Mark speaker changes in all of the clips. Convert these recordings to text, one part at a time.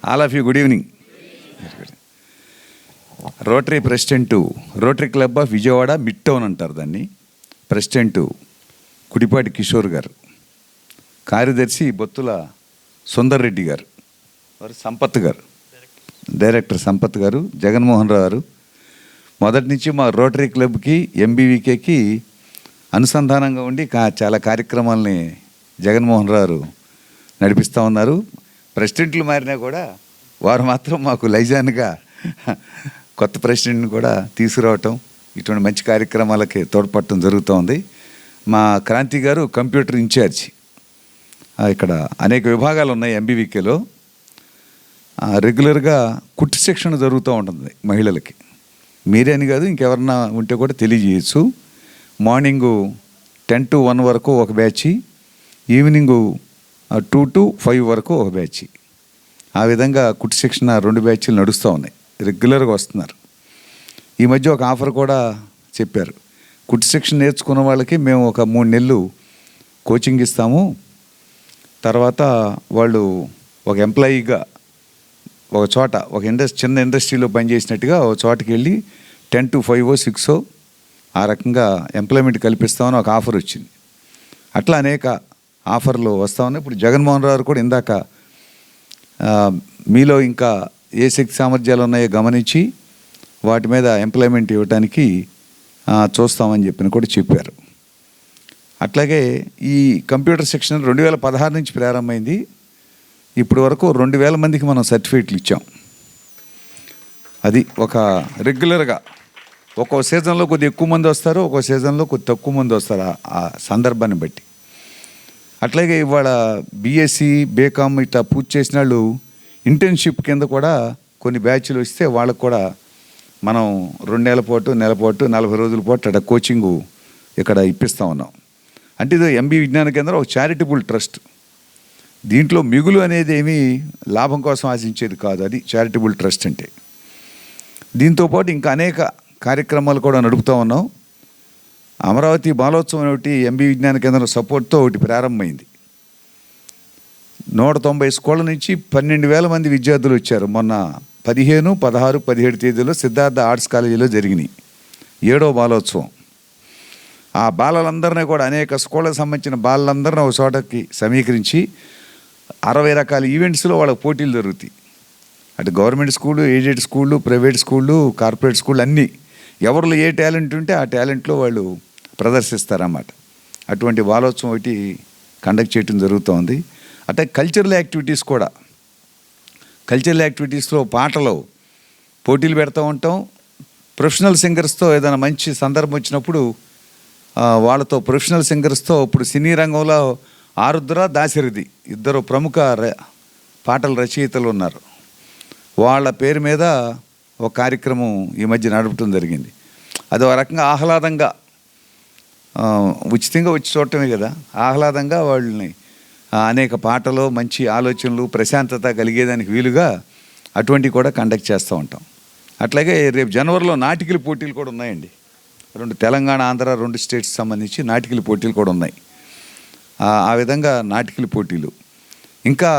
Speaker 1: All of you good evening. Rotary president, rotary club of Vijayawada mid town అంటారు దాన్ని. President కుడిపాటి Kishore గారు, కార్యదర్శి బొత్తుల సుందర్ రెడ్డి గారు, వారు సంపత్ గారు, డైరెక్టర్ సంపత్ గారు, జగన్మోహన్ రావు గారు. మొదటి నుంచి మా రోటరీ క్లబ్కి ఎంబీవీకేకి అనుసంధానంగా ఉండి చాలా కార్యక్రమాలని జగన్మోహన్ రావు నడిపిస్తూ ఉన్నారు. ప్రెసిడెంట్లు మారినా కూడా వారు మాత్రం మాకు లైజాన్గా కొత్త ప్రెసిడెంట్ని కూడా తీసుకురావటం, ఇటువంటి మంచి కార్యక్రమాలకి తోడ్పడటం జరుగుతూ. మా క్రాంతి గారు కంప్యూటర్ ఇన్ఛార్జ్. ఇక్కడ అనేక విభాగాలు ఉన్నాయి ఎంబీవీకేలో. రెగ్యులర్గా కుట్టు శిక్షణ జరుగుతూ ఉంటుంది మహిళలకి. మీరే అని కాదు, ఇంకెవరన్నా ఉంటే కూడా తెలియజేయచ్చు. మార్నింగు 10 to 1 వరకు ఒక బ్యాచ్, ఈవినింగు 2 to 5 వరకు ఒక బ్యాచ్. ఆ విధంగా కుట్టు శిక్షణ 2 బ్యాచ్లు నడుస్తూ ఉన్నాయి, రెగ్యులర్గా వస్తున్నారు. ఈ మధ్య ఒక ఆఫర్ కూడా చెప్పారు, కుట్టు శిక్షణ నేర్చుకున్న వాళ్ళకి మేము ఒక 3 నెలలు కోచింగ్ ఇస్తాము, తర్వాత వాళ్ళు ఒక ఎంప్లాయీగా ఒక చోట ఒక చిన్న ఇండస్ట్రీలో పనిచేసినట్టుగా ఒక చోటకి వెళ్ళి 10 to 5 6 ఆ రకంగా ఎంప్లాయ్మెంట్ కల్పిస్తామని ఒక ఆఫర్ వచ్చింది. అట్లా అనేక ఆఫర్లు వస్తూ ఉన్నాయి. ఇప్పుడు జగన్మోహన్ రావు కూడా ఇందాక మీలో ఇంకా ఏ శక్తి సామర్థ్యాలు ఉన్నాయో గమనించి వాటి మీద ఎంప్లాయ్మెంట్ ఇవ్వడానికి చూస్తామని కూడా చెప్పారు. అట్లాగే ఈ కంప్యూటర్ శిక్షణ 2016 నుంచి ప్రారంభమైంది. ఇప్పటి వరకు 2000 మందికి మనం సర్టిఫికేట్లు ఇచ్చాం. అది ఒక రెగ్యులర్గా ఒక్కో సీజన్లో కొద్ది ఎక్కువ మంది వస్తారు, ఒక్కో సీజన్లో కొద్ది తక్కువ మంది వస్తారు ఆ సందర్భాన్ని బట్టి. అట్లాగే ఇవాళ బీఎస్సీ బీకామ్ ఇట్లా పూర్తి చేసిన వాళ్ళు ఇంటర్న్షిప్ కింద కూడా కొన్ని బ్యాచ్లు వస్తే వాళ్ళకు కూడా మనం 2 నెలల పాటు, నెల పాటు, 40 రోజుల పాటు అక్కడ కోచింగు ఇక్కడ ఇప్పిస్తూ ఉన్నాం. అంటే ఇది ఎంబీ విజ్ఞాన కేంద్రం ఒక చారిటబుల్ ట్రస్ట్. దీంట్లో మిగులు అనేది ఏమీ లాభం కోసం ఆశించేది కాదు, అది చారిటబుల్ ట్రస్ట్ అంటే. దీంతోపాటు ఇంకా అనేక కార్యక్రమాలు కూడా నడుపుతూ ఉన్నాం. అమరావతి బాలోత్సవం ఒకటి ఎంబీ విజ్ఞాన కేంద్రం సపోర్ట్తో ఒకటి ప్రారంభమైంది. 190 స్కూళ్ళ నుంచి 12,000 మంది విద్యార్థులు వచ్చారు. మొన్న 15, 16, 17 తేదీలో సిద్ధార్థ ఆర్ట్స్ కాలేజీలో జరిగినాయి 7వ బాలోత్సవం. ఆ బాలలందరినీ కూడా అనేక స్కూళ్ళకు సంబంధించిన బాలలందరినీ ఒక చోటకి సమీకరించి 60 రకాల ఈవెంట్స్లో వాళ్ళకి పోటీలు జరుగుతాయి. అటు గవర్నమెంట్ స్కూళ్ళు, ఎయిడెడ్ స్కూళ్ళు, ప్రైవేట్ స్కూళ్ళు, కార్పొరేట్ స్కూళ్ళు అన్నీ ఎవరిలో ఏ టాలెంట్ ఉంటే ఆ టాలెంట్లో వాళ్ళు ప్రదర్శిస్తారన్నమాట. అటువంటి బాలోత్సవం ఒకటి కండక్ట్ చేయడం జరుగుతోంది. అంటే కల్చరల్ యాక్టివిటీస్ కూడా, కల్చరల్ యాక్టివిటీస్లో పాటలు పోటీలు పెడతా ఉంటాం. ప్రొఫెషనల్ సింగర్స్తో ఏదైనా మంచి సందర్భం వచ్చినప్పుడు వాళ్ళతో ప్రొఫెషనల్ సింగర్స్తో ఇప్పుడు సినీ రంగంలో ఆరుద్ర, దాశరథి ఇద్దరు ప్రముఖ పాటల రచయితలు ఉన్నారు. వాళ్ళ పేరు మీద ఒక కార్యక్రమం ఈ మధ్య నడపడం జరిగింది. అది ఒక రకంగా ఆహ్లాదంగా, ఉచితంగా వచ్చి చూడటమే కదా, ఆహ్లాదంగా వాళ్ళని అనేక పాటలు, మంచి ఆలోచనలు, ప్రశాంతత కలిగేదానికి వీలుగా అటువంటివి కూడా కండక్ట్ చేస్తూ ఉంటాం. అట్లాగే రేపు జనవరిలో నాటికల పోటీలు కూడా ఉన్నాయండి. 2 తెలంగాణ, ఆంధ్ర 2 స్టేట్స్ సంబంధించి నాటికల పోటీలు కూడా ఉన్నాయి. ఆ విధంగా నాటికల పోటీలు. ఇంకా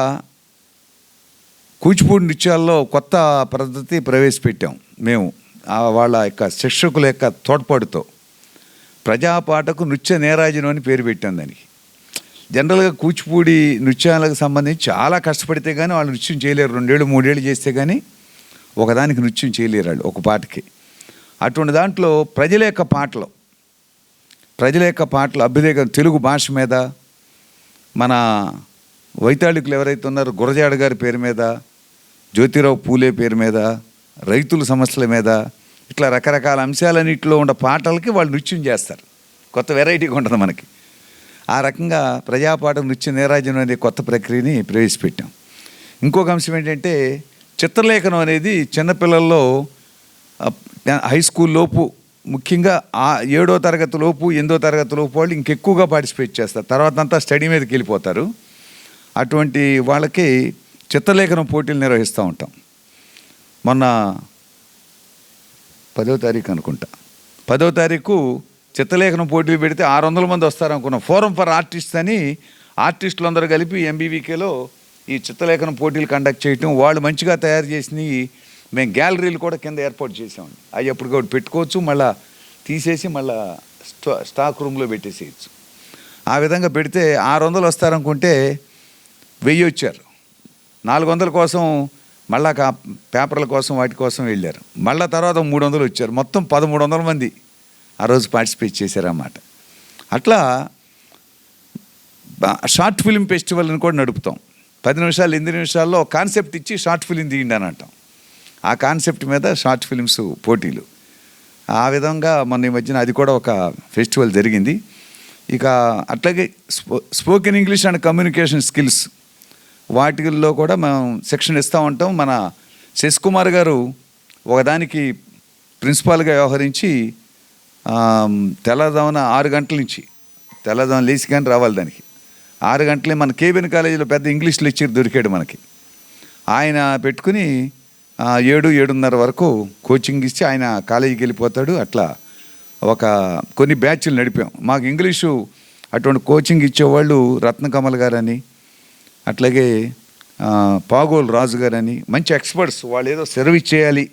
Speaker 1: కూచిపూడి నృత్యాల్లో కొత్త పద్ధతి ప్రవేశపెట్టాం మేము. వాళ్ళ యొక్క శిక్షకుల యొక్క తోడ్పాటుతో ప్రజాపాటకు నృత్య నీరాజనం అని పేరు పెట్టాం దానికి. జనరల్గా కూచిపూడి నృత్యాలకు సంబంధించి చాలా కష్టపడితే కానీ వాళ్ళు నృత్యం చేయలేరు. 2 ఏళ్ళు 3 ఏళ్ళు చేస్తే కానీ ఒకదానికి నృత్యం చేయలేరు వాళ్ళు ఒక పాటకి. అటువంటి దాంట్లో ప్రజల యొక్క పాటలు అభ్యుదయ తెలుగు భాష మీద, మన వైతాళికులు ఎవరైతే ఉన్నారో గురజాడ గారి పేరు మీద, జ్యోతిరావు పూలే పేరు మీద, రైతుల సమస్యల మీద, ఇట్లా రకరకాల అంశాలన్నింటిలో ఉన్న పాటలకి వాళ్ళు నృత్యం చేస్తారు. కొత్త వెరైటీగా ఉంటుంది మనకి. ఆ రకంగా ప్రజాపాట నృత్య నీరాజనం అనే కొత్త ప్రక్రియని ప్రవేశపెట్టాం. ఇంకొక అంశం ఏంటంటే చిత్రలేఖనం అనేది చిన్నపిల్లల్లో హై స్కూల్ లోపు, ముఖ్యంగా 7వ తరగతి లోపు, 8వ తరగతి లోపు వాళ్ళు ఇంకెక్కువగా పార్టిసిపేట్ చేస్తారు. తర్వాత అంతా స్టడీ మీదకి వెళ్ళిపోతారు. అటువంటి వాళ్ళకి చిత్రలేఖనం పోటీలు నిర్వహిస్తూ ఉంటాం. మొన్న 10వ తారీఖు అనుకుంటా, 10వ తారీఖు చిత్రలేఖనం పోటీలు పెడితే 600 మంది వస్తారనుకున్నాం. ఫోరం ఫర్ ఆర్టిస్ట్ అని ఆర్టిస్టులు అందరూ కలిపి ఎంబీవీకేలో ఈ చిత్రలేఖనం పోటీలు కండక్ట్ చేయటం, వాళ్ళు మంచిగా తయారు చేసినవి మేము గ్యాలరీలు కూడా కింద ఏర్పాటు చేసామండి. అవి ఎప్పటికప్పుడు పెట్టుకోవచ్చు, మళ్ళీ తీసేసి మళ్ళీ స్టాక్ రూమ్లో పెట్టేసేయచ్చు. ఆ విధంగా పెడితే 600 వస్తారనుకుంటే 1000 వచ్చారు. 400 కోసం మళ్ళా పేపర్ల కోసం వాటి కోసం వెళ్ళారు. మళ్ళీ తర్వాత 300 వచ్చారు. మొత్తం 1300 మంది ఆ రోజు పార్టిసిపేట్ చేశారన్నమాట. అట్లా షార్ట్ ఫిల్మ్ ఫెస్టివల్ని కూడా నడుపుతాం. 10 నిమిషాలు 8 నిమిషాల్లో కాన్సెప్ట్ ఇచ్చి షార్ట్ ఫిలిం తీయండి అని అంటాం. ఆ కాన్సెప్ట్ మీద షార్ట్ ఫిలిమ్స్ పోటీలు. ఆ విధంగా మొన్న ఈ మధ్యన అది కూడా ఒక ఫెస్టివల్ జరిగింది. ఇక అట్లాగే spoken English and communication skills వాటిల్లో కూడా మనం సెక్షన్ ఇస్తూ ఉంటాం. మన శశికుమార్ గారు ఒకదానికి ప్రిన్సిపాల్గా వ్యవహరించి తెల్లదామున 6 గంటల నుంచి తెల్లదాము లేచి కానీ రావాలి దానికి 6 గంటలే మన కేబిన్ కాలేజీలో పెద్ద ఇంగ్లీష్ లెక్చర్ దొరికాడు మనకి. ఆయన పెట్టుకుని 7-7:30 వరకు కోచింగ్ ఇచ్చి ఆయన కాలేజీకి వెళ్ళిపోతాడు. అట్లా కొన్ని బ్యాచ్లు నడిపాం. మాకు ఇంగ్లీషు అటువంటి కోచింగ్ ఇచ్చేవాళ్ళు రత్నకమల్ గారని, అట్లాగే పాగోల్ రాజు గారని మంచి ఎక్స్పర్ట్స్. వాళ్ళు ఏదో సర్వీస్ చేయాలి,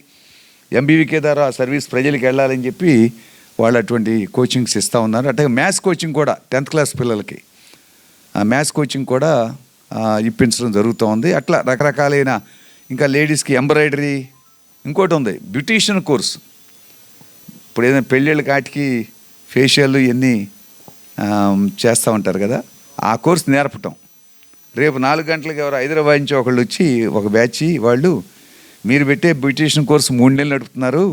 Speaker 1: ఎంబీవీకే ద్వారా సర్వీస్ ప్రజలకు వెళ్ళాలని చెప్పి వాళ్ళు అటువంటి కోచింగ్స్ ఇస్తూ ఉన్నారు. అట్లాగే మ్యాథ్స్ కోచింగ్ కూడా 10th క్లాస్ పిల్లలకి మ్యాథ్స్ కోచింగ్ కూడా ఇప్పించడం జరుగుతూ ఉంది. అట్లా రకరకాలైన ఇంకా లేడీస్కి ఎంబ్రాయిడరీ, ఇంకోటి ఉంది బ్యూటీషియన్ కోర్స్. ఇప్పుడు ఏదైనా పెళ్ళిళ్ళ కాటికి ఫేషియల్ ఇవన్నీ చేస్తూ ఉంటారు కదా, ఆ కోర్స్ నేర్పటం. రేపు 4 గంటలకి ఎవరు హైదరాబాద్ నుంచి ఒకళ్ళు వచ్చి ఒక బ్యాచ్ వాళ్ళు మీరు పెట్టే బ్యూటీషియన్ కోర్సు 3 నెలలు నడుపుతున్నారు,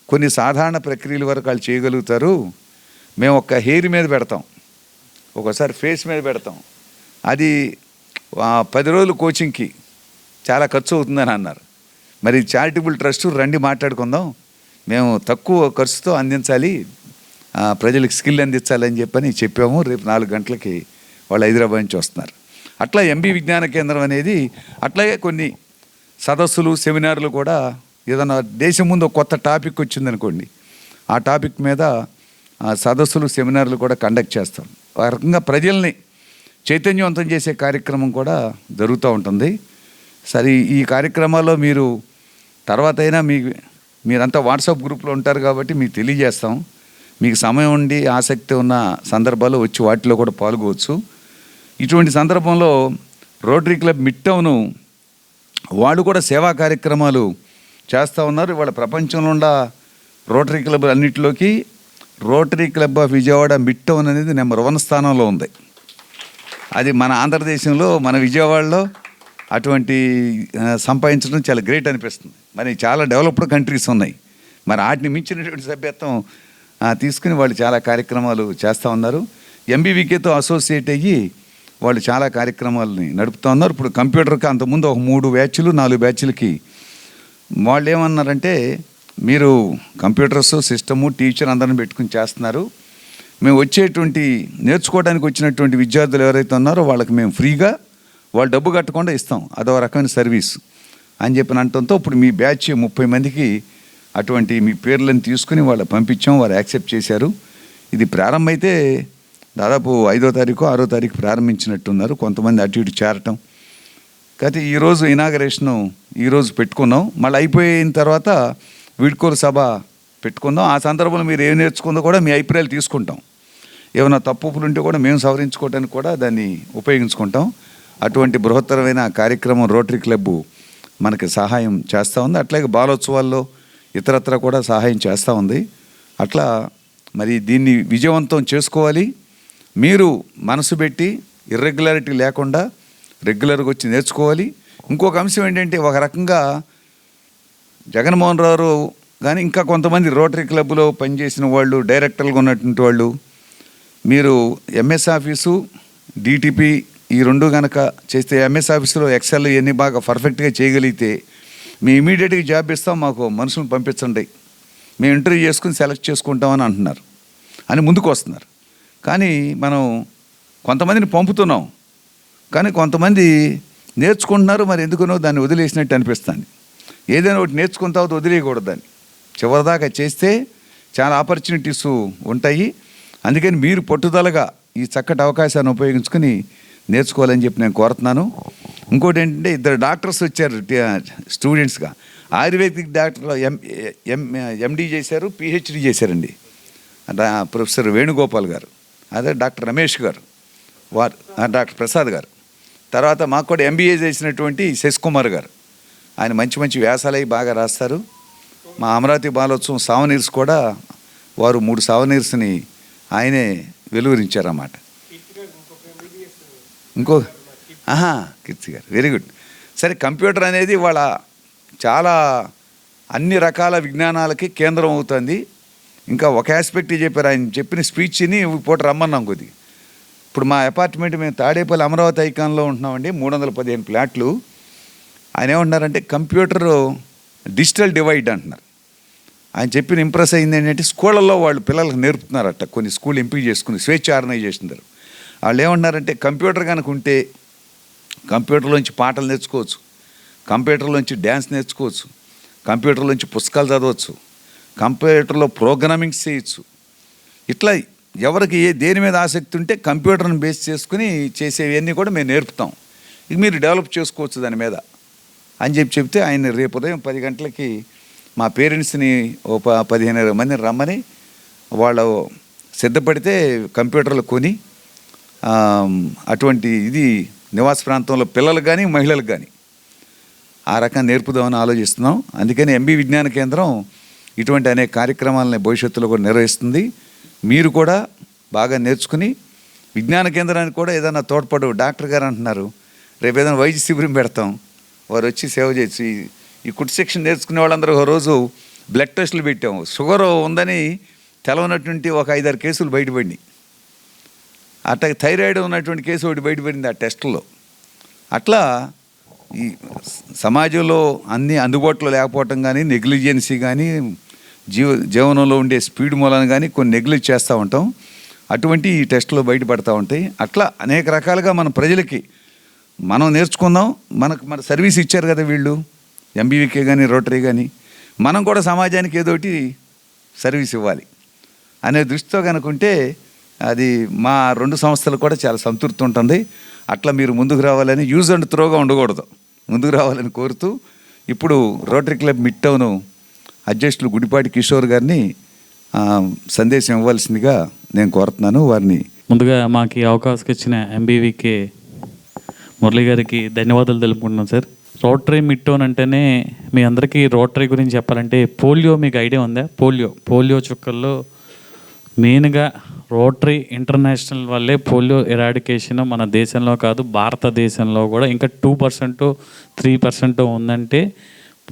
Speaker 1: కొన్ని సాధారణ ప్రక్రియల వరకు వాళ్ళు చేయగలుగుతారు, మేము ఒక హెయిర్ మీద పెడతాం, ఒక్కోసారి ఫేస్ మీద పెడతాం, అది 10 రోజులు కోచింగ్కి చాలా ఖర్చు అవుతుందని అన్నారు. మరి చారిటబుల్ ట్రస్ట్ రండి మాట్లాడుకుందాం, మేము తక్కువ ఖర్చుతో అందించాలి, ప్రజలకు స్కిల్ అందించాలని చెప్పాము. రేపు 4 గంటలకి వాళ్ళు హైదరాబాద్ నుంచి వస్తున్నారు. అట్లా ఎంబీ విజ్ఞాన కేంద్రం అనేది అట్లాగే కొన్ని సదస్సులు సెమినార్లు కూడా ఏదైనా దేశం ముందు ఒక కొత్త టాపిక్ వచ్చిందనుకోండి, ఆ టాపిక్ మీద సదస్సులు సెమినార్లు కూడా కండక్ట్ చేస్తాం. ఆ రకంగా ప్రజల్ని చైతన్యవంతం చేసే కార్యక్రమం కూడా జరుగుతూ ఉంటుంది. సరే, ఈ కార్యక్రమాల్లో మీరు తర్వాత అయినా మీరంతా వాట్సాప్ గ్రూప్లో ఉంటారు కాబట్టి మీకు తెలియజేస్తాం. మీకు సమయం ఉండి ఆసక్తి ఉన్న సందర్భాలు వచ్చి వాటిలో కూడా పాల్గొవచ్చు. ఇటువంటి సందర్భంలో రోటరీ క్లబ్ మిడ్ టౌను వాళ్ళు కూడా సేవా కార్యక్రమాలు చేస్తూ ఉన్నారు. వాళ్ళ ప్రపంచంలో ఉన్న రోటరీ క్లబ్ అన్నింటిలోకి rotary club of Vijayawada mid town అనేది నెంబర్ 1 స్థానంలో ఉంది. అది మన ఆంధ్రదేశంలో, మన విజయవాడలో అటువంటి సంపాదించడం చాలా గ్రేట్ అనిపిస్తుంది. మరి చాలా డెవలప్డ్ కంట్రీస్ ఉన్నాయి, మరి వాటిని మించినటువంటి సభ్యత్వం తీసుకుని వాళ్ళు చాలా కార్యక్రమాలు చేస్తూ ఉన్నారు. ఎంబీవీకేతో అసోసియేట్ అయ్యి వాళ్ళు చాలా కార్యక్రమాలని నడుపుతూ ఉన్నారు. ఇప్పుడు కంప్యూటర్కి అంతకుముందు ఒక 3 బ్యాచ్లు 4 బ్యాచ్లకి వాళ్ళు ఏమన్నారంటే, మీరు కంప్యూటర్స్ సిస్టము టీచర్ అందరిని పెట్టుకుని చేస్తున్నారు, మేము నేర్చుకోవడానికి వచ్చినటువంటి విద్యార్థులు ఎవరైతే ఉన్నారో వాళ్ళకి మేము ఫ్రీగా వాళ్ళు డబ్బు కట్టకుండా ఇస్తాం, అదో రకమైన సర్వీస్ అని చెప్పిన అంటంతో ఇప్పుడు మీ బ్యాచ్ 30 మందికి అటువంటి మీ పేర్లను తీసుకుని వాళ్ళు పంపించాం. వాళ్ళు యాక్సెప్ట్ చేశారు. ఇది ప్రారంభమైతే దాదాపు 5వ తారీఖు 6వ తారీఖు ప్రారంభించినట్టున్నారు. కొంతమంది అటు ఇటు చేరటం. కాబట్టి ఈరోజు ఇనాగరేషను ఈరోజు పెట్టుకున్నాం. మళ్ళీ అయిపోయిన తర్వాత వీడ్కోలు సభ పెట్టుకుందాం. ఆ సందర్భంలో మీరు ఏం నేర్చుకుందో కూడా మీ అభిప్రాయాలు తీసుకుంటాం. ఏమైనా తప్పులు ఉంటే కూడా మేము సవరించుకోవడానికి కూడా దాన్ని ఉపయోగించుకుంటాం. అటువంటి బృహత్తరమైన కార్యక్రమం రోటరీ క్లబ్ మనకి సహాయం చేస్తూ ఉంది. అట్లాగే బాలోత్సవాల్లో ఇతరత్ర కూడా సహాయం చేస్తూ ఉంది. అట్లా మరి దీన్ని విజయవంతం చేసుకోవాలి. మీరు మనసు పెట్టి ఇర్రెగ్యులారిటీ లేకుండా రెగ్యులర్గా వచ్చి నేర్చుకోవాలి. ఇంకొక అంశం ఏంటంటే, ఒక రకంగా జగన్మోహన్ రావు కానీ ఇంకా కొంతమంది రోటరీ క్లబ్లో పనిచేసిన వాళ్ళు, డైరెక్టర్లుగా ఉన్నటువంటి వాళ్ళు, మీరు ఎంఎస్ ఆఫీసు డిటిపి ఈ 2 కనుక చేస్తే, ఎంఎస్ ఆఫీసులో ఎక్సెల్ ఇవన్నీ బాగా పర్ఫెక్ట్గా చేయగలిగితే మీ ఇమీడియట్గా జాబ్ ఇస్తాం, మాకు మనుషులను పంపించండి, మేము ఇంటర్వ్యూ చేసుకుని సెలెక్ట్ చేసుకుంటామని అంటున్నారు అని ముందుకు వస్తున్నారు. కానీ మనం కొంతమందిని పంపుతున్నాం, కానీ కొంతమంది నేర్చుకుంటున్నారు, మరి ఎందుకునో దాన్ని వదిలేసినట్టు అనిపిస్తుంది. ఏదైనా ఒకటి నేర్చుకున్న తర్వాత వదిలేయకూడదు, దాన్ని చివరిదాకా చేస్తే చాలా ఆపర్చునిటీస్ ఉంటాయి. అందుకని మీరు పట్టుదలగా ఈ చక్కటి అవకాశాన్ని ఉపయోగించుకొని నేర్చుకోవాలని చెప్పి నేను కోరుతున్నాను. ఇంకోటి ఏంటంటే ఇద్దరు డాక్టర్స్ వచ్చారు స్టూడెంట్స్గా. ఆయుర్వేదిక్ డాక్టర్లో ఎండి చేశారు, పిహెచ్డి చేశారండి. ప్రొఫెసర్ వేణుగోపాల్ గారు, అదే డాక్టర్ రమేష్ గారు, వారు డాక్టర్ ప్రసాద్ గారు. తర్వాత మాకు కూడా ఎంబీఏ చేసినటువంటి శశికుమార్ గారు, ఆయన మంచి మంచి వ్యాసాలై బాగా రాస్తారు. మా అమరావతి బాలోత్సవం సావనీర్స్ కూడా వారు 3 సావనీర్స్ని ఆయనే వెలువరించారన్నమాట. ఇంకో కీర్తి గారు, వెరీ గుడ్. సరే, కంప్యూటర్ అనేది వాళ్ళ చాలా అన్ని రకాల విజ్ఞానాలకి కేంద్రం అవుతుంది. ఇంకా ఒక ఆస్పెక్ట్ చెప్పారు, ఆయన చెప్పిన స్పీచ్ని పూట రమ్మన్నాం కొద్దిగా. ఇప్పుడు మా అపార్ట్మెంట్ మేము తాడేపల్లి అమరావతి ఐకాన్లో ఉంటున్నామండి, 315 ఫ్లాట్లు. ఆయన ఏమంటున్నారంటే కంప్యూటర్ డిజిటల్ డివైడ్ అంటున్నారు. ఆయన చెప్పిన ఇంప్రెస్ అయింది ఏంటంటే స్కూళ్ళల్లో వాళ్ళు పిల్లలకు నేర్పుతున్నారట, కొన్ని స్కూల్ ఎంపిక చేసుకుని స్వేచ్ఛ ఆర్గనైజేషన్ ద్వారా. వాళ్ళు ఏమంటున్నారంటే కంప్యూటర్ కనుక ఉంటే కంప్యూటర్లోంచి పాటలు నేర్చుకోవచ్చు, కంప్యూటర్లోంచి డ్యాన్స్ నేర్చుకోవచ్చు, కంప్యూటర్లోంచి పుస్తకాలు చదవచ్చు, కంప్యూటర్లో ప్రోగ్రామింగ్ చేయొచ్చు. ఇట్లా ఎవరికి దేని మీద ఆసక్తి ఉంటే కంప్యూటర్ని బేస్ చేసుకుని చేసేవన్నీ కూడా మేము నేర్పుతాం, ఇది మీరు డెవలప్ చేసుకోవచ్చు దాని మీద అని చెప్తే ఆయన రేపు ఉదయం 10 గంటలకి మా పేరెంట్స్ని 15-20 మందిని రమ్మని వాళ్ళు సిద్ధపడితే కంప్యూటర్లు కొని అటువంటి ఇది నివాస ప్రాంతంలో పిల్లలకు కానీ మహిళలకు కానీ ఆ రకంగా నేర్పుదామని ఆలోచిస్తున్నాం. అందుకని ఎంబీ విజ్ఞాన కేంద్రం ఇటువంటి అనేక కార్యక్రమాలని భవిష్యత్తులో కూడా నిర్వహిస్తుంది. మీరు కూడా బాగా నేర్చుకుని విజ్ఞాన కేంద్రానికి కూడా ఏదైనా తోడ్పడు. డాక్టర్ గారు అంటున్నారు రేపు ఏదైనా వైద్య శిబిరం పెడతాం, వారు వచ్చి సేవ చేయొచ్చు. ఈ కుట్ సెక్షన్ నేర్చుకునే వాళ్ళందరూ ఒక రోజు బ్లడ్ టెస్టులు పెట్టాము. షుగర్ ఉందని తెలవనటువంటి ఒక 5-6 కేసులు బయటపడినాయి. అట్లా థైరాయిడ్ ఉన్నటువంటి కేసు ఒకటి బయటపడింది ఆ టెస్టుల్లో. అట్లా ఈ సమాజంలో అన్నీ అందుబాటులో లేకపోవటం కానీ, నెగ్లిజెన్సీ కానీ, జీవనంలో ఉండే స్పీడ్ మూలాన్ని కానీ కొన్ని నెగ్లెక్ట్ చేస్తూ ఉంటాం. అటువంటి ఈ టెస్టులు బయటపడతా ఉంటాయి. అట్లా అనేక రకాలుగా మన ప్రజలకి మనం నేర్చుకుందాం. మన సర్వీస్ ఇచ్చారు కదా వీళ్ళు, ఎంబీవీకే కానీ రోటరీ కానీ, మనం కూడా సమాజానికి ఏదోటి సర్వీస్ ఇవ్వాలి అనే దృష్టితో కనుకుంటే అది మా 2 సంస్థలు కూడా చాలా సంతృప్తి ఉంటుంది. అట్లా మీరు ముందుకు రావాలని, యూజ్ అండ్ త్రోగా ఉండకూడదు, ముందుకు రావాలని కోరుతూ ఇప్పుడు రోటరీ క్లబ్ మిడ్ టౌన్ అధ్యక్షులు గుడిపాటి కిషోర్ గారిని సందేశం ఇవ్వాల్సిందిగా నేను కోరుతున్నాను. వారిని
Speaker 2: ముందుగా మాకు ఈ అవకాశం ఇచ్చిన ఎంబీవీకే మురళి గారికి ధన్యవాదాలు తెలుపుకుంటున్నాం సార్. రోటరీ మిడ్ టౌన్ అంటేనే మీ అందరికీ రోటరీ గురించి చెప్పాలంటే పోలియో మీకు ఐడియా ఉందా? పోలియో చుక్కల్లో మెయిన్గా రోటరీ ఇంటర్నేషనల్ వల్లే పోలియో ఎరాడికేషన్ మన దేశంలో కాదు భారతదేశంలో కూడా ఇంకా 2% 3% ఉందంటే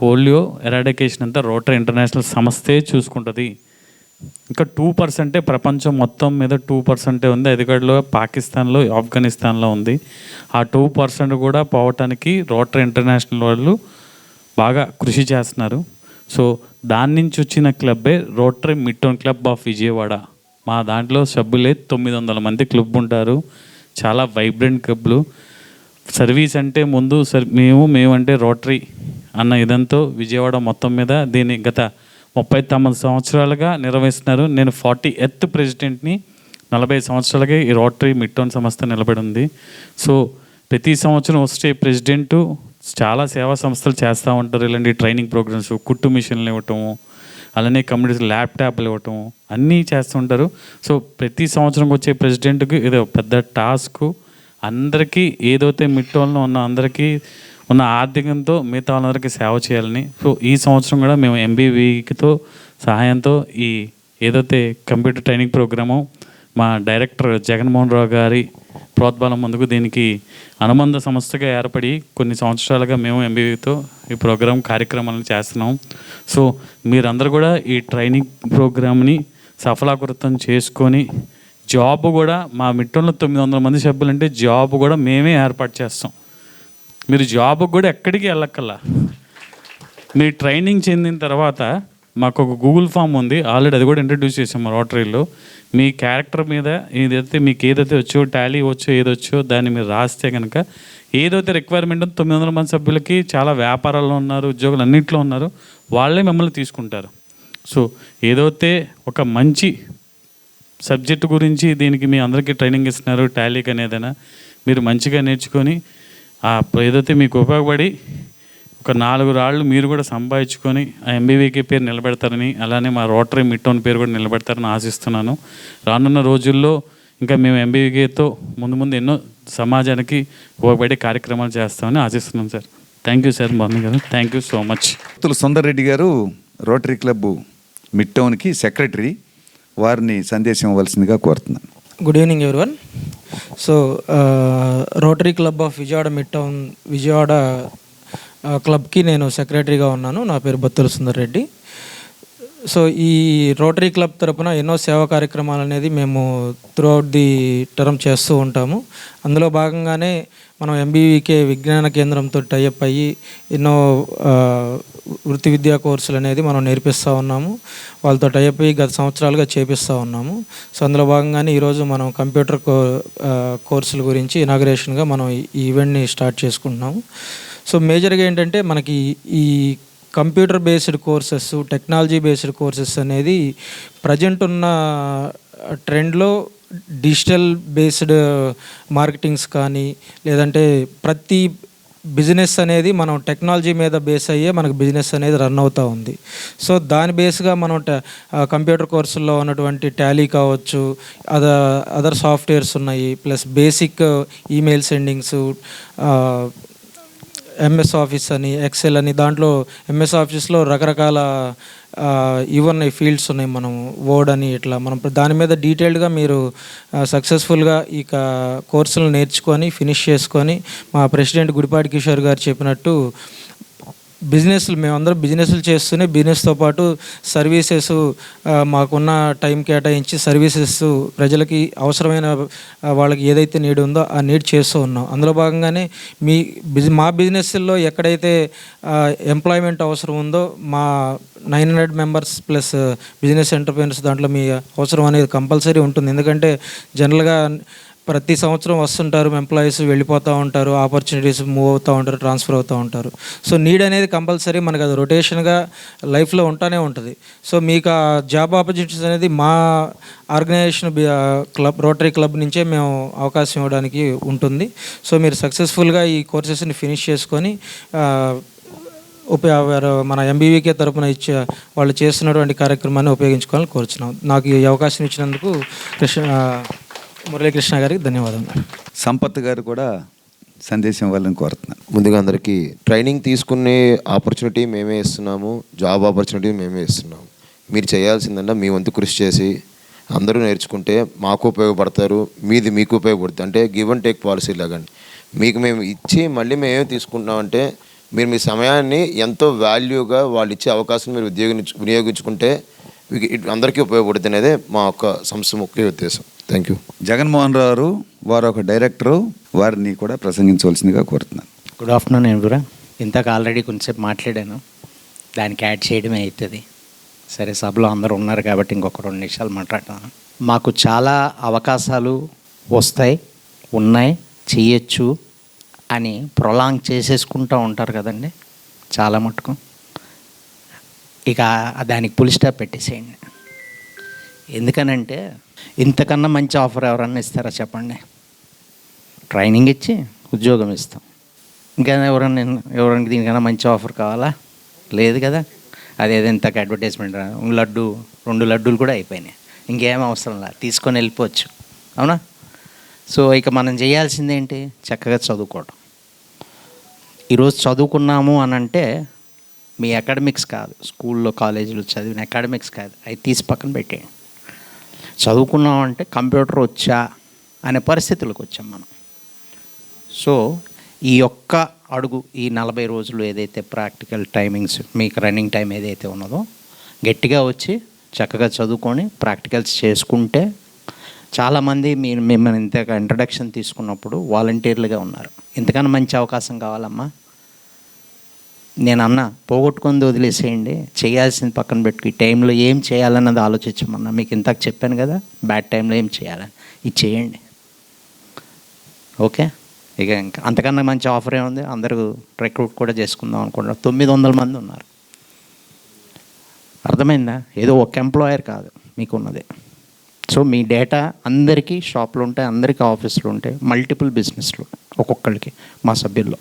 Speaker 2: పోలియో ఎరాడికేషన్ అంతా రోటరీ ఇంటర్నేషనల్ సంస్థే చూసుకుంటుంది. ఇంకా 2% ప్రపంచం మొత్తం మీద 2% ఉంది. అది కూడా పాకిస్తాన్లో, ఆఫ్ఘనిస్తాన్లో ఉంది. ఆ 2% కూడా పోవటానికి రోటరీ ఇంటర్నేషనల్ వాళ్ళు బాగా కృషి చేస్తున్నారు. సో దాని నుంచి వచ్చిన క్లబ్బే rotary mid town club of Vijayawada. మా దాంట్లో సభ్యులే 900 మంది క్లబ్ ఉంటారు. చాలా వైబ్రెంట్ క్లబ్లు. సర్వీస్ అంటే ముందు మేము అంటే రోటరీ అన్న ఇదంతో విజయవాడ మొత్తం మీద దీన్ని గత 39 సంవత్సరాలుగా నిర్వహిస్తున్నారు. నేను 40th ప్రెసిడెంట్ని. 40 సంవత్సరాలుగా ఈ రోటరీ మిడ్ టౌన్ సంస్థ నిలబడి ఉంది. సో ప్రతి సంవత్సరం వస్తే ప్రెసిడెంటు చాలా సేవా సంస్థలు చేస్తూ ఉంటారు. ఇలాంటి ట్రైనింగ్ ప్రోగ్రామ్స్, కుట్టు మిషన్లు ఇవ్వటము, అలానే కమ్యూనిటీ ల్యాప్టాప్లు ఇవ్వటం అన్నీ చేస్తుంటారు. సో ప్రతి సంవత్సరం వచ్చే ప్రెసిడెంట్కి ఇది పెద్ద టాస్క్. అందరికీ ఏదైతే మిడ్ టౌన్లో ఉన్న అందరికీ ఉన్న ఆర్థికంతో మిగతా వాళ్ళందరికీ సేవ చేయాలని. సో ఈ సంవత్సరం కూడా మేము ఎంబీవీతో సహాయంతో ఈ ఏదైతే కంప్యూటర్ ట్రైనింగ్ ప్రోగ్రాము మా డైరెక్టర్ జగన్మోహన్ రావు గారి ప్రోద్బలం ముందుకు దీనికి అనుబంధ సంస్థగా ఏర్పడి కొన్ని సంవత్సరాలుగా మేము ఎంబీవీతో ఈ ప్రోగ్రాం కార్యక్రమాలను చేస్తున్నాం. సో మీరందరూ కూడా ఈ ట్రైనింగ్ ప్రోగ్రామ్ని సఫలీకృతం చేసుకొని జాబ్ కూడా మా మిడ్ టౌన్లో 900 మంది సభ్యులు అంటే జాబ్ కూడా మేమే ఏర్పాటు చేస్తాం. మీరు జాబ్ కూడా ఎక్కడికి వెళ్ళక్కల్లా. మీరు ట్రైనింగ్ చెందిన తర్వాత మాకు ఒక గూగుల్ ఫామ్ ఉంది, ఆల్రెడీ అది కూడా ఇంట్రడ్యూస్ చేసాం మా రోటరీలో. మీ క్యారెక్టర్ మీద మీకు ఏదైతే వచ్చో, టాలీ వచ్చో, ఏదొచ్చో దాన్ని మీరు రాస్తే కనుక ఏదైతే రిక్వైర్మెంట్ 900 మంది సభ్యులకి చాలా వ్యాపారాల్లో ఉన్నారు, ఉద్యోగులు అన్నింటిలో ఉన్నారు, వాళ్ళే మిమ్మల్ని తీసుకుంటారు. సో ఏదైతే ఒక మంచి సబ్జెక్టు గురించి దీనికి మీ అందరికీ ట్రైనింగ్ ఇస్తున్నారు టాలీకి అనేదైనా మీరు మంచిగా నేర్చుకొని ఏదైతే మీకు ఉపయోగపడి ఒక 4 రాళ్ళు మీరు కూడా సంపాదించుకొని ఆ ఎంబీవీకే పేరు నిలబెడతారని, అలానే మా రోటరీ మిట్టోన్ పేరు కూడా నిలబెడతారని ఆశిస్తున్నాను. రానున్న రోజుల్లో ఇంకా మేము ఎంబీవీకేతో ముందు ఎన్నో సమాజానికి ఉపయోగపడే కార్యక్రమాలు చేస్తామని ఆశిస్తున్నాం sir. Thank you sir Mohan garu, thank you so much.
Speaker 1: Sundar Reddy garu rotary club mid టౌన్కి సెక్రటరీ, వారిని సందేశం ఇవ్వాల్సిందిగా కోరుతున్నాను.
Speaker 3: Good evening everyone. So rotary club of Vijayawada mid town Vijayawada క్లబ్కి నేను సెక్రటరీగా ఉన్నాను. నా పేరు బత్తుల సుందర్ రెడ్డి. సో ఈ రోటరీ క్లబ్ తరపున ఎన్నో సేవా కార్యక్రమాలు అనేది మేము త్రూఅవుట్ ది టర్మ్ చేస్తూ ఉంటాము. అందులో భాగంగానే మనం ఎంబీవీకే విజ్ఞాన కేంద్రంతో టైఅప్ అయ్యి ఎన్నో వృత్తి విద్యా కోర్సులు అనేది మనం నేర్పిస్తూ ఉన్నాము. వాళ్ళతో టైఅప్ అయ్యి గత సంవత్సరాలుగా చేపిస్తూ ఉన్నాము. సో అందులో భాగంగానే ఈరోజు మనం కంప్యూటర్ కోర్సుల గురించి ఇనాగరేషన్గా మనం ఈ ఈవెంట్ని స్టార్ట్ చేసుకుంటున్నాము. సో మేజర్గా ఏంటంటే మనకి ఈ computer based courses, technology based courses అనేది ప్రజెంట్ ఉన్న ట్రెండ్లో డిజిటల్ బేస్డ్ మార్కెటింగ్స్ కానీ, లేదంటే ప్రతి బిజినెస్ అనేది మనం టెక్నాలజీ మీద బేస్ అయ్యే మనకు బిజినెస్ అనేది రన్ అవుతూ ఉంది. సో దాని బేస్గా మనం కంప్యూటర్ కోర్సుల్లో ఉన్నటువంటి టాలీ కావచ్చు, అదర్ సాఫ్ట్వేర్స్ ఉన్నాయి, plus basic email sendings, MS office అని, ఎక్సెల్ అని, దాంట్లో ఎంఎస్ ఆఫీస్లో రకరకాల ఇవన్నీ ఫీల్డ్స్ ఉన్నాయి. మనం వర్డ్ అని ఇట్లా మనం దాని మీద డీటెయిల్డ్గా మీరు సక్సెస్ఫుల్గా ఈ కోర్సులు నేర్చుకొని ఫినిష్ చేసుకొని మా ప్రెసిడెంట్ గుడిపాటి కిషోర్ గారు చెప్పినట్టు బిజినెస్లు మేమందరం బిజినెస్లు చేస్తూనే బిజినెస్తో పాటు సర్వీసెస్ మాకున్న టైం కేటాయించి సర్వీసెస్ ప్రజలకి అవసరమైన వాళ్ళకి ఏదైతే నీడ్ ఉందో ఆ నీడ్ చేస్తూ ఉన్నాం. అందులో భాగంగానే మా బిజినెస్లో ఎక్కడైతే ఎంప్లాయ్మెంట్ అవసరం ఉందో మా 900 మెంబర్స్ ప్లస్ బిజినెస్ ఎంటర్ప్రైనర్స్ దాంట్లో మీ అవసరం అనేది కంపల్సరీ ఉంటుంది. ఎందుకంటే జనరల్గా ప్రతి సంవత్సరం వస్తుంటారు ఎంప్లాయీస్, వెళ్ళిపోతూ ఉంటారు, ఆపర్చునిటీస్ మూవ్ అవుతూ ఉంటారు, ట్రాన్స్ఫర్ అవుతూ ఉంటారు. సో నీడ్ అనేది కంపల్సరీ మనకు అది రొటేషన్గా లైఫ్లో ఉంటూనే ఉంటుంది. సో మీకు ఆ జాబ్ ఆపర్చునిటీస్ అనేది మా ఆర్గనైజేషన్ క్లబ్ రోటరీ క్లబ్ నుంచే మేము అవకాశం ఇవ్వడానికి ఉంటుంది. సో మీరు సక్సెస్ఫుల్గా ఈ కోర్సెస్ని ఫినిష్ చేసుకొని మన ఎంబీవీకే తరపున ఇచ్చే వాళ్ళు చేస్తున్నటువంటి కార్యక్రమాన్ని ఉపయోగించుకోవాలని కోరుచున్నాం. నాకు ఈ అవకాశం ఇచ్చినందుకు మురళీకృష్ణ గారికి ధన్యవాదాలు.
Speaker 1: సంపత్ గారు కూడా సందేశం ఇవ్వాలని కోరుతున్నాను.
Speaker 4: ముందుగా అందరికీ ట్రైనింగ్ తీసుకునే ఆపర్చునిటీ మేమే ఇస్తున్నాము, జాబ్ ఆపర్చునిటీ మేమే ఇస్తున్నాము. మీరు చేయాల్సిందంటే మీ వంతు కృషి చేసి అందరూ నేర్చుకుంటే మాకు ఉపయోగపడతారు, మీది మీకు ఉపయోగపడుతుంది. అంటే గివ్ అండ్ టేక్ పాలసీ లాగండి. మీకు మేము ఇచ్చి మళ్ళీ మేమేం తీసుకుంటామంటే మీరు మీ సమయాన్ని ఎంతో వాల్యూగా వాళ్ళు ఇచ్చే అవకాశం మీరు వినియోగించుకుంటే అందరికీ ఉపయోగపడుతుంది అనేది మా యొక్క సంస్థ ముఖ్య ఉద్దేశం. Thank you.
Speaker 1: జగన్మోహన్ రావు వారు ఒక డైరెక్టరు, వారిని కూడా ప్రసంగించవలసిందిగా కోరుతున్నాను.
Speaker 5: గుడ్ ఆఫ్టర్నూన్ ఎవరా. ఇంతకు ఆల్రెడీ కొంచెంసేపు మాట్లాడాను, దానికి యాడ్ చేయడమే అవుతుంది. సరే, సభలో అందరూ ఉన్నారు కాబట్టి ఇంకొక 2 నిమిషాలు మాట్లాడతాను. మాకు చాలా అవకాశాలు వస్తాయి, ఉన్నాయి, చేయొచ్చు అని ప్రొలాంగ్ చేసేసుకుంటూ ఉంటారు కదండి చాలా మటుకు. ఇక దానికి ఫుల్ స్టాప్ పెట్టేసేయండి. ఎందుకనంటే ఇంతకన్నా మంచి ఆఫర్ ఎవరన్నా ఇస్తారా చెప్పండి? ట్రైనింగ్ ఇచ్చి ఉద్యోగం ఇస్తాం. ఇంకా ఎవరైనా దీనికన్నా మంచి ఆఫర్ కావాలా? లేదు కదా. అదేదో ఇంతకు అడ్వర్టైజ్మెంట్ 2 లడ్డూలు కూడా అయిపోయినాయి, ఇంకేం అవసరం లేదు, తీసుకొని వెళ్ళిపోవచ్చు. అవునా? సో ఇక మనం చేయాల్సింది ఏంటి? చక్కగా చదువుకోవడం. ఈరోజు చదువుకున్నాము అని అంటే మీ అకాడమిక్స్ కాదు, స్కూల్లో కాలేజీలో చదివిన అకాడమిక్స్ కాదు, అవి తీసి పక్కన పెట్టేయండి. చదువుకున్నామంటే కంప్యూటర్ వచ్చా అనే పరిస్థితులకు వచ్చాం మనం. సో ఈ ఒక్క అడుగు, ఈ 40 రోజులు ఏదైతే ప్రాక్టికల్ టైమింగ్స్, మీకు రన్నింగ్ టైం ఏదైతే ఉన్నదో గట్టిగా వచ్చి చక్కగా చదువుకొని ప్రాక్టికల్స్ చేసుకుంటే చాలామంది మిమ్మల్ని ఇంతగా ఇంట్రడక్షన్ తీసుకున్నప్పుడు వాలంటీర్లుగా ఉన్నారు. ఇంతకన్నా మంచి అవకాశం కావాలమ్మా. నేను అన్నా పోగొట్టుకొని వదిలేసేయండి, చేయాల్సింది పక్కన పెట్టుకు ఈ టైంలో ఏం చేయాలన్నది ఆలోచించమన్నా. మీకు ఇంతకు చెప్పాను కదా, బ్యాడ్ టైంలో ఏం చేయాలని, ఇది చేయండి. ఓకే, ఇక ఇంకా అంతకన్నా మంచి ఆఫర్ ఏముంది? అందరూ రిక్రూట్ కూడా చేసుకుందాం అనుకుంటున్నారు. 900 మంది ఉన్నారు. అర్థమైందా? ఏదో ఒక ఎంప్లాయర్ కాదు మీకున్నది. సో మీ డేటా అందరికీ షాపులు ఉంటాయి, అందరికీ ఆఫీసులు ఉంటాయి, మల్టిపుల్ బిజినెస్లు ఒక్కొక్కరికి మా సభ్యుల్లో.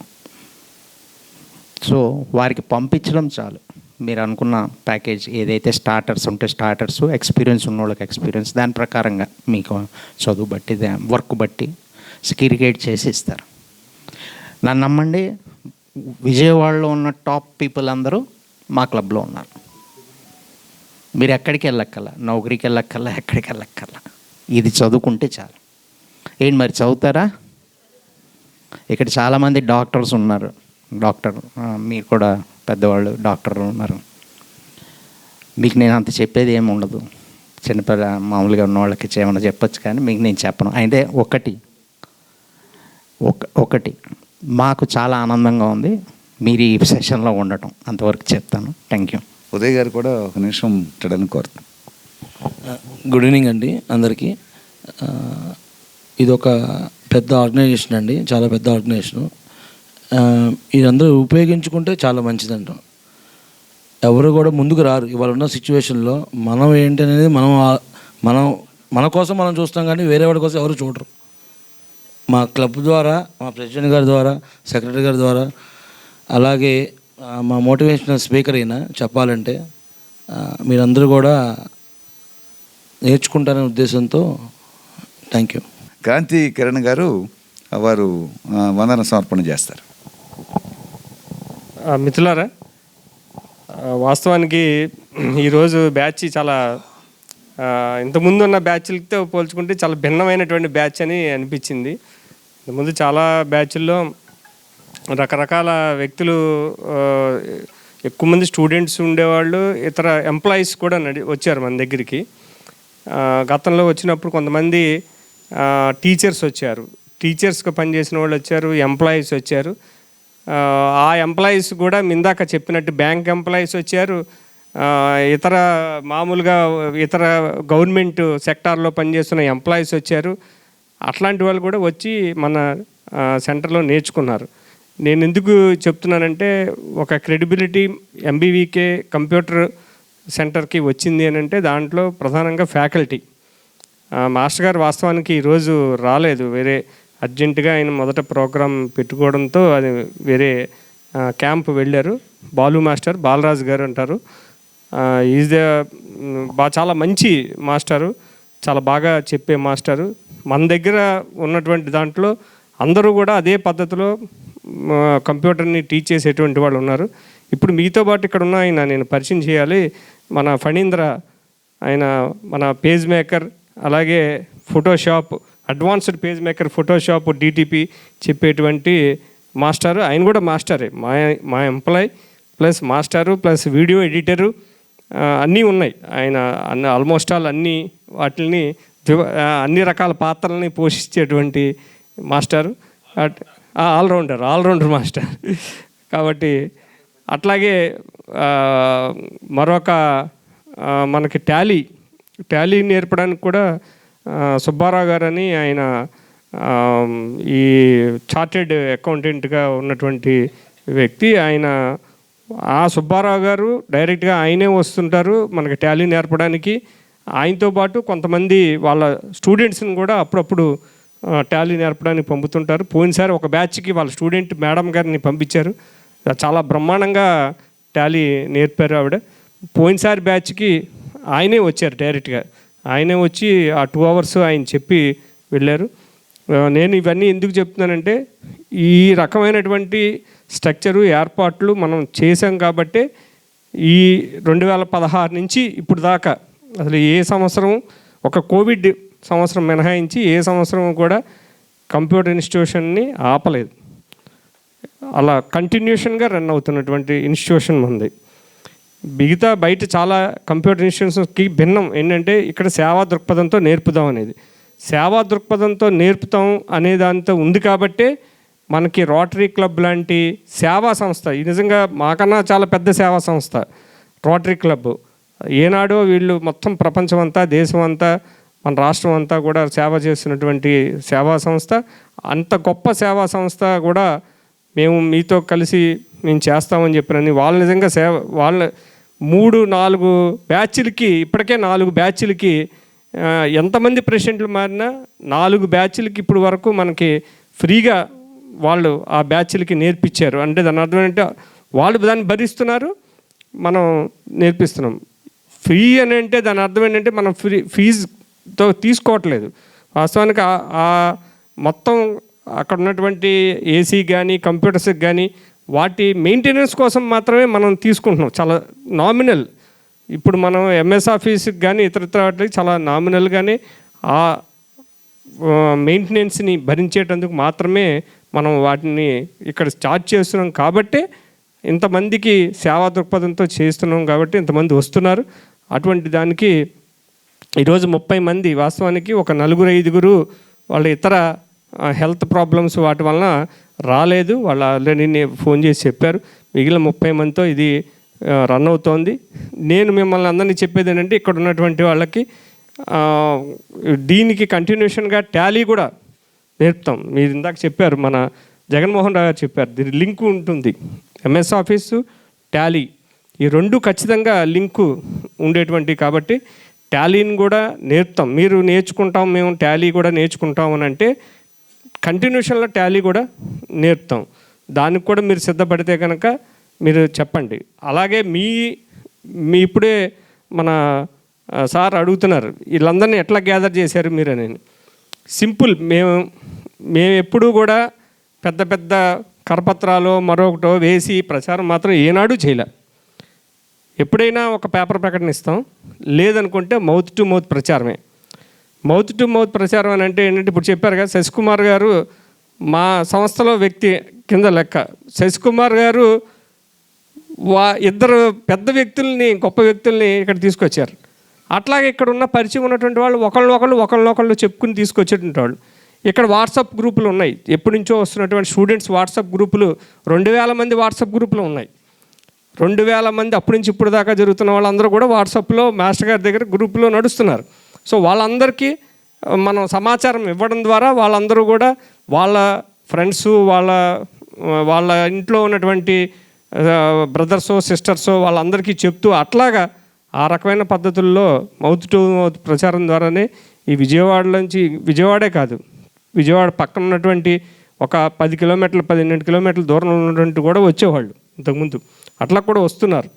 Speaker 5: సో వారికి పంపించడం చాలు. మీరు అనుకున్న ప్యాకేజ్ ఏదైతే స్టార్టర్స్ ఉంటే స్టార్టర్స్, ఎక్స్పీరియన్స్ ఉన్న వాళ్ళకి ఎక్స్పీరియన్స్, దాని ప్రకారంగా మీకు చదువు బట్టి వర్క్ బట్టి సెక్యూరికేట్ చేసి ఇస్తారు. నన్ను నమ్మండి, విజయవాడలో ఉన్న టాప్ పీపుల్ అందరూ మా క్లబ్లో ఉన్నారు. మీరు ఎక్కడికి వెళ్ళక్కల, నౌకరీకి వెళ్ళక్కల, ఎక్కడికి వెళ్ళక్కల, ఇది చదువుకుంటే చాలు. ఏంటి మరి చదువుతారా? ఇక్కడ చాలామంది డాక్టర్స్ ఉన్నారు. మీరు కూడా పెద్దవాళ్ళు డాక్టర్ ఉన్నారు. మీకు నేను అంత చెప్పేది ఏమి ఉండదు. చిన్నపిల్ల మామూలుగా ఉన్న వాళ్ళకి ఏమన్నా చెప్పొచ్చు, కానీ మీకు నేను చెప్పను. అయితే ఒకటి మాకు చాలా ఆనందంగా ఉంది మీరు ఈ సెషన్లో ఉండటం. అంతవరకు చెప్తాను. Thank you.
Speaker 1: ఉదయ్ గారు కూడా ఒక నిమిషం మాట్లాడాలని కోరుతాను.
Speaker 6: గుడ్ ఈవినింగ్ అండి అందరికీ. ఇది ఒక పెద్ద ఆర్గనైజేషన్ అండి, చాలా పెద్ద ఆర్గనైజేషను. ఇదందరూ ఉపయోగించుకుంటే చాలా మంచిదంట. ఎవరు కూడా ముందుకు రారు ఇవాళ ఉన్న సిచ్యువేషన్లో. మనం ఏంటి అనేది మన కోసం మనం చూస్తాం, కానీ వేరే వాడి కోసం ఎవరు చూడరు. మా క్లబ్ ద్వారా, మా ప్రెసిడెంట్ గారి ద్వారా, సెక్రటరీ గారి ద్వారా, అలాగే మా మోటివేషనల్ స్పీకర్ అయినా చెప్పాలంటే మీరందరూ కూడా నేర్చుకుంటారనే ఉద్దేశంతో థ్యాంక్ యూ.
Speaker 1: క్రాంతి కిరణ్ గారు వారు వందన సమర్పణ చేస్తారు.
Speaker 7: మిత్రులారా, వాస్తవానికి ఈరోజు బ్యాచ్ చాలా ఇంతకుముందు ఉన్న బ్యాచ్లతో పోల్చుకుంటే చాలా భిన్నమైనటువంటి బ్యాచ్ అని అనిపించింది. ఇంతకుముందు చాలా బ్యాచ్ల్లో రకరకాల వ్యక్తులు, ఎక్కువ మంది స్టూడెంట్స్ ఉండేవాళ్ళు, ఇతర ఎంప్లాయీస్ కూడా వచ్చారు మన దగ్గరికి. గతంలో వచ్చినప్పుడు కొంతమంది టీచర్స్ వచ్చారు, టీచర్స్గా పనిచేసిన వాళ్ళు వచ్చారు, ఎంప్లాయీస్ వచ్చారు. ఆ ఎంప్లాయీస్ కూడా ఇందాక చెప్పినట్టు బ్యాంక్ ఎంప్లాయీస్ వచ్చారు, ఇతర మామూలుగా ఇతర గవర్నమెంట్ సెక్టార్లో పనిచేస్తున్న ఎంప్లాయీస్ వచ్చారు. అట్లాంటి వాళ్ళు కూడా వచ్చి మన సెంటర్లో నేర్చుకున్నారు. నేను ఎందుకు చెప్తున్నానంటే, ఒక క్రెడిబిలిటీ ఎంబీవీకే కంప్యూటర్ సెంటర్కి వచ్చింది అని అంటే దాంట్లో ప్రధానంగా ఫ్యాకల్టీ. మాస్టర్ గారు వాస్తవానికి ఈరోజు రాలేదు, వేరే అర్జెంటుగా ఆయన మొదట ప్రోగ్రాం పెట్టుకోవడంతో అది వేరే క్యాంప్ వెళ్ళారు. బాలు మాస్టర్, బాలరాజు గారు అంటారు. ఈజ్ చాలా మంచి మాస్టరు, చాలా బాగా చెప్పే మాస్టరు. మన దగ్గర ఉన్నటువంటి దాంట్లో అందరూ కూడా అదే పద్ధతిలో కంప్యూటర్ని టీచ్ చేసేటువంటి వాళ్ళు ఉన్నారు. ఇప్పుడు మీతో పాటు ఇక్కడ ఉన్న ఆయన నేను పరిచయం చేయాలి. మన ఫణీంద్ర, ఆయన మన పేజ్ మేకర్, అలాగే Photoshop, advanced page maker, Photoshop, DTP చెప్పేటువంటి మాస్టరు. ఆయన కూడా మాస్టరే, మా employee plus master plus video editor అన్నీ ఉన్నాయి. ఆయన ఆల్మోస్ట్ ఆల్ అన్ని వాటిని అన్ని రకాల పాత్రలని పోషించేటువంటి మాస్టరు, ఆల్రౌండర్ మాస్టర్. కాబట్టి అట్లాగే మరొక మనకి టాలీ నేర్పడానికి కూడా సుబ్బారావు గారని, ఆయన ఈ చార్టెడ్ అకౌంటెంట్గా ఉన్నటువంటి వ్యక్తి. ఆయన సుబ్బారావు గారు డైరెక్ట్గా ఆయనే వస్తుంటారు మనకి టాలీ నేర్పడానికి. ఆయనతో పాటు కొంతమంది వాళ్ళ స్టూడెంట్స్ని కూడా అప్పుడప్పుడు టాలీ నేర్పడానికి పంపుతుంటారు. పోయినసారి ఒక బ్యాచ్కి వాళ్ళ స్టూడెంట్ మేడం గారిని పంపించారు, చాలా బ్రహ్మాండంగా టాలీ నేర్పారు ఆవిడ. పోయినసారి బ్యాచ్కి ఆయనే వచ్చారు, డైరెక్ట్గా ఆయనే వచ్చి ఆ 2 hours ఆయన చెప్పి వెళ్ళారు. నేను ఇవన్నీ ఎందుకు చెప్తున్నానంటే, ఈ రకమైనటువంటి స్ట్రక్చరు ఏర్పాట్లు మనం చేసాం కాబట్టి ఈ 2016 నుంచి ఇప్పుడు దాకా అసలు ఏ సంవత్సరం, ఒక కోవిడ్ సంవత్సరం మినహాయించి ఏ సంవత్సరం కూడా కంప్యూటర్ ఇన్స్టిట్యూషన్ని ఆపలేదు. అలా కంటిన్యూషన్గా రన్ అవుతున్నటువంటి ఇన్స్టిట్యూషన్ ఉంది. మిగతా బయట చాలా కంప్యూటర్ ఇన్స్టిట్యూషన్స్కి భిన్నం ఏంటంటే, ఇక్కడ సేవా దృక్పథంతో నేర్పుదాం అనేది. సేవా దృక్పథంతో నేర్పుతాం అనే దాంతో ఉంది కాబట్టే మనకి రోటరీ క్లబ్ లాంటి సేవా సంస్థ, ఇది నిజంగా మాకన్నా చాలా పెద్ద సేవా సంస్థ రోటరీ క్లబ్. ఏనాడో వీళ్ళు మొత్తం ప్రపంచం అంతా, దేశం అంతా, మన రాష్ట్రం అంతా కూడా సేవ చేస్తున్నటువంటి సేవా సంస్థ. అంత గొప్ప సేవా సంస్థ కూడా మేము మీతో కలిసి మేము చేస్తామని చెప్పినని వాళ్ళు నిజంగా వాళ్ళ 3-4 బ్యాచ్లకి, ఇప్పటికే 4 బ్యాచ్లకి ఎంతమంది ప్రెసిడెంట్లు మారినా 4 బ్యాచ్లకి ఇప్పుడు వరకు మనకి ఫ్రీగా వాళ్ళు ఆ బ్యాచ్లకి నేర్పించారు. అంటే దాని అర్థం ఏంటంటే వాళ్ళు దాన్ని భరిస్తున్నారు, మనం నేర్పిస్తున్నాం. ఫ్రీ అని అంటే దాని అర్థం ఏంటంటే మనం ఫీజుతో తీసుకోవట్లేదు. వాస్తవానికి మొత్తం అక్కడ ఉన్నటువంటి ఏసీ కానీ కంప్యూటర్స్కి కానీ వాటి మెయింటెనెన్స్ కోసం మాత్రమే మనం తీసుకుంటున్నాం. చాలా నామినల్. ఇప్పుడు మనం ఎంఎస్ ఆఫీస్కి కానీ ఇతర వాటికి చాలా నామినల్గానే ఆ మెయింటెనెన్స్ని భరించేటందుకు మాత్రమే మనం వాటిని ఇక్కడ స్టార్ట్ చేస్తున్నాం. కాబట్టే ఇంతమందికి సేవా దృక్పథంతో చేస్తున్నాం కాబట్టి ఇంతమంది వస్తున్నారు. అటువంటి దానికి ఈరోజు 30 మంది, వాస్తవానికి ఒక 4-5 వాళ్ళ ఇతర హెల్త్ ప్రాబ్లమ్స్ వాటి వలన రాలేదు. వాళ్ళు ఆల్రెడీ ఫోన్ చేసి చెప్పారు. మిగిలిన 30 మందితో ఇది రన్ అవుతోంది. నేను మిమ్మల్ని అందరినీ చెప్పేది ఏంటంటే ఇక్కడ ఉన్నటువంటి వాళ్ళకి దీనికి కంటిన్యూషన్గా టాలీ కూడా నేర్పుతాం. మీరు ఇందాక చెప్పారు, మన జగన్మోహన్ రావు గారు చెప్పారు, దీని లింకు ఉంటుంది. ఎంఎస్ ఆఫీసు, టాలీ ఈ 2 ఖచ్చితంగా లింకు ఉండేటువంటి కాబట్టి టాలీని కూడా నేర్పుతాం. మీరు నేర్చుకుంటాం, మేము టాలీ కూడా నేర్చుకుంటాం అని అంటే కంటిన్యూషన్లో టాలీ కూడా నేర్పుతాం. దానికి కూడా మీరు సిద్ధపడితే కనుక మీరు చెప్పండి. అలాగే మీ ఇప్పుడే మన సార్ అడుగుతున్నారు, వీళ్ళందరినీ ఎట్లా గ్యాదర్ చేశారు మీరు అని. సింపుల్. మేము ఎప్పుడూ కూడా పెద్ద పెద్ద కరపత్రాలు మరొకటో వేసి ప్రచారం మాత్రం ఏనాడు చేయలే. ఎప్పుడైనా ఒక పేపర్ ప్రకటన ఇస్తాం, లేదనుకుంటే మౌత్ టు మౌత్ ప్రచారమే. మౌత్ టు మౌత్ ప్రచారం అని అంటే ఏంటంటే ఇప్పుడు చెప్పారు కదా, శశికుమార్ గారు మా సంస్థలో వ్యక్తి కింద లెక్క. శశికుమార్ గారు ఇద్దరు పెద్ద వ్యక్తుల్ని, గొప్ప వ్యక్తుల్ని ఇక్కడ తీసుకొచ్చారు. అట్లాగే ఇక్కడ ఉన్న పరిచయం ఉన్నటువంటి వాళ్ళు ఒకళ్ళనొకళ్ళు చెప్పుకుని తీసుకొచ్చేటువంటి వాళ్ళు. ఇక్కడ వాట్సాప్ గ్రూపులు ఉన్నాయి, ఎప్పటి నుంచో వస్తున్నటువంటి స్టూడెంట్స్ వాట్సాప్ గ్రూపులు 2000 మంది వాట్సాప్ గ్రూపులు ఉన్నాయి. 2000 మంది అప్పటి నుంచి ఇప్పుడు దాకా జరుగుతున్న వాళ్ళందరూ కూడా వాట్సాప్లో మాస్టర్ గారి దగ్గర గ్రూపులో నడుస్తున్నారు. సో వాళ్ళందరికీ మనం సమాచారం ఇవ్వడం ద్వారా వాళ్ళందరూ కూడా వాళ్ళ ఫ్రెండ్స్, వాళ్ళ ఇంట్లో ఉన్నటువంటి బ్రదర్సో సిస్టర్సో వాళ్ళందరికీ చెప్తూ అట్లాగా ఆ రకమైన పద్ధతుల్లో మౌత్ టు మౌత్ ప్రచారం ద్వారానే ఈ విజయవాడే కాదు, విజయవాడ పక్కన ఉన్నటువంటి ఒక 10 కిలోమీటర్లు 12 కిలోమీటర్ల దూరంలో ఉన్నటువంటి కూడా వచ్చేవాళ్ళు ఇంతకుముందు. అట్లా కూడా వస్తున్నారు.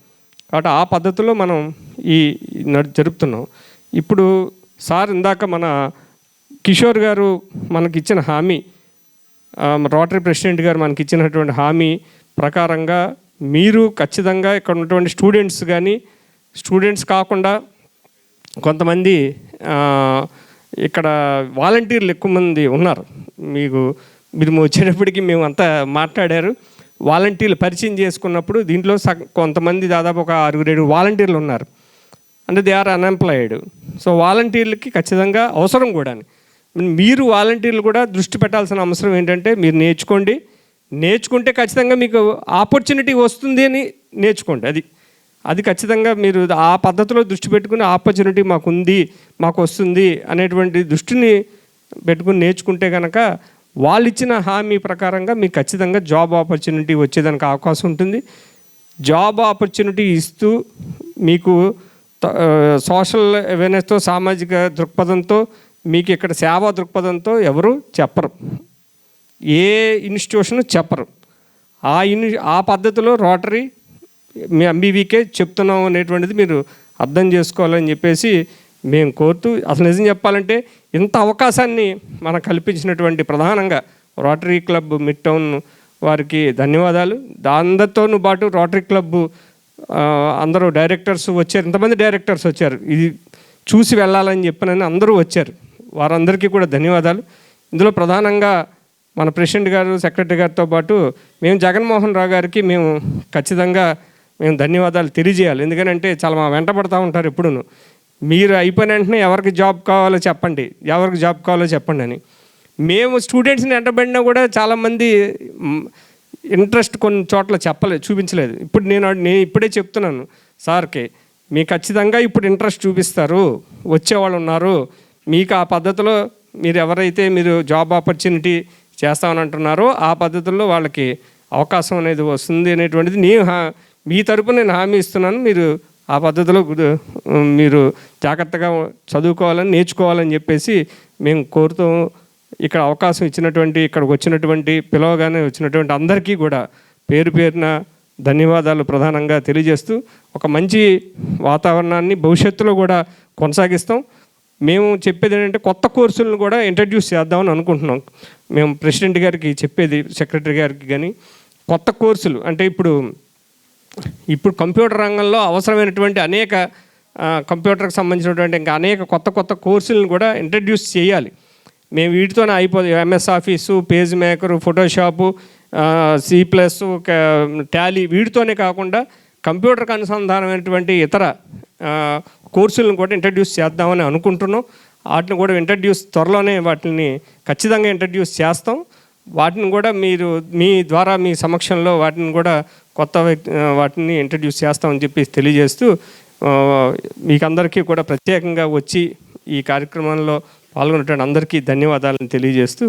Speaker 7: కాబట్టి ఆ పద్ధతిలో మనం జరుపుతున్నాం. ఇప్పుడు సార్ ఇందాక మన కిషోర్ గారు మనకిచ్చిన హామీ, రోటరీ ప్రెసిడెంట్ గారు మనకి ఇచ్చినటువంటి హామీ ప్రకారంగా మీరు ఖచ్చితంగా ఇక్కడ ఉన్నటువంటి స్టూడెంట్స్ కానీ, స్టూడెంట్స్ కాకుండా కొంతమంది ఇక్కడ వాలంటీర్లు ఎక్కువ మంది ఉన్నారు. మీరు వచ్చేటప్పటికి మేము అంతా మాట్లాడారు. వాలంటీర్లు పరిచయం చేసుకున్నప్పుడు దీంట్లో కొంతమంది దాదాపు ఒక 6-7 వాలంటీర్లు ఉన్నారు. అంటే దే ఆర్ అన్ఎంప్లాయిడ్. సో వాలంటీర్లకి ఖచ్చితంగా అవసరం కూడా. మీరు వాలంటీర్లు కూడా దృష్టి పెట్టాల్సిన అవసరం ఏంటంటే మీరు నేర్చుకుంటే ఖచ్చితంగా మీకు ఆపర్చునిటీ వస్తుంది అని నేర్చుకోండి. అది ఖచ్చితంగా మీరు ఆ పద్ధతిలో దృష్టి పెట్టుకుని ఆపర్చునిటీ మాకు వస్తుంది అనేటువంటి దృష్టిని పెట్టుకుని నేర్చుకుంటే కనుక వాళ్ళు ఇచ్చిన హామీ ప్రకారంగా మీకు ఖచ్చితంగా జాబ్ ఆపర్చునిటీ వచ్చేదానికి అవకాశం ఉంటుంది. జాబ్ ఆపర్చునిటీ ఇస్తూ మీకు సోషల్ అవేర్నెస్తో, సామాజిక దృక్పథంతో, మీకు ఇక్కడ సేవా దృక్పథంతో ఎవరు చెప్పరు, ఏ ఇన్స్టిట్యూషన్ చెప్పరు. ఆ పద్ధతిలో రోటరీ మీ ఎంబీవీకే చెప్తున్నాం అనేటువంటిది మీరు అర్థం చేసుకోవాలని చెప్పేసి మేము కోరుతూ, అసలు నిజం చెప్పాలంటే ఇంత అవకాశాన్ని మనకు కల్పించినటువంటి ప్రధానంగా రోటరీ క్లబ్ మిడ్ టౌన్ వారికి ధన్యవాదాలు. అందరితోనూ పాటు రోటరీ క్లబ్ అందరూ డైరెక్టర్స్ వచ్చారు, ఇంతమంది డైరెక్టర్స్ వచ్చారు, ఇది చూసి వెళ్ళాలని చెప్పినని అందరూ వచ్చారు. వారందరికీ కూడా ధన్యవాదాలు. ఇందులో ప్రధానంగా మన ప్రెసిడెంట్ గారు, సెక్రటరీ గారితో పాటు మేము జగన్మోహన్ రావు గారికి ఖచ్చితంగా ధన్యవాదాలు తెలియజేయాలి. ఎందుకంటే చాలా మా వెంట పడుతూ ఉంటారు ఎప్పుడూ. మీరు అయిపోయిన వెంటనే ఎవరికి జాబ్ కావాలో చెప్పండి అని. మేము స్టూడెంట్స్ని వెంటబడినా కూడా చాలామంది ఇంట్రెస్ట్ కొన్ని చోట్ల చూపించలేదు. ఇప్పుడు నేను ఇప్పుడే చెప్తున్నాను సార్కి, మీకు ఖచ్చితంగా ఇప్పుడు ఇంట్రెస్ట్ చూపిస్తారు, వచ్చేవాళ్ళు ఉన్నారు. మీకు ఆ పద్ధతిలో మీరు జాబ్ ఆపర్చునిటీ చేస్తామని అంటున్నారో ఆ పద్ధతుల్లో వాళ్ళకి అవకాశం అనేది వస్తుంది అనేటువంటిది మీ తరపున నేను హామీ ఇస్తున్నాను. మీరు ఆ పద్ధతిలో మీరు జాగ్రత్తగా చదువుకోవాలని, నేర్చుకోవాలని చెప్పేసి మేము కోరుతూ ఇక్కడ అవకాశం ఇచ్చినటువంటి, ఇక్కడికి వచ్చినటువంటి, పిలవగానే వచ్చినటువంటి అందరికీ కూడా పేరు పేరున ధన్యవాదాలు ప్రధానంగా తెలియజేస్తూ ఒక మంచి వాతావరణాన్ని భవిష్యత్తులో కూడా కొనసాగిస్తాం. మేము చెప్పేది ఏంటంటే కొత్త కోర్సులను కూడా ఇంట్రడ్యూస్ చేద్దామని అనుకుంటున్నాం. మేము ప్రెసిడెంట్ గారికి చెప్పేది, సెక్రటరీ గారికి కానీ కొత్త కోర్సులు అంటే ఇప్పుడు కంప్యూటర్ రంగంలో అవసరమైనటువంటి అనేక కంప్యూటర్కి సంబంధించినటువంటి ఇంకా అనేక కొత్త కోర్సులను కూడా ఇంట్రడ్యూస్ చేయాలి. మేము వీటితోనే అయిపోతుంది. MS office, page maker, photoshop, C++, Tally వీటితోనే కాకుండా కంప్యూటర్కి అనుసంధానమైనటువంటి ఇతర కోర్సులను కూడా ఇంట్రడ్యూస్ చేద్దామని అనుకుంటున్నాం. వాటిని కూడా త్వరలోనే వాటిని ఖచ్చితంగా ఇంట్రడ్యూస్ చేస్తాం. వాటిని కూడా మీరు మీ ద్వారా మీ సమక్షంలో వాటిని కూడా వాటిని ఇంట్రడ్యూస్ చేస్తామని చెప్పి తెలియజేస్తూ మీకు అందరికీ కూడా ప్రత్యేకంగా వచ్చి ఈ కార్యక్రమంలో పాల్గొన్నటువంటి అందరికీ ధన్యవాదాలను తెలియజేస్తూ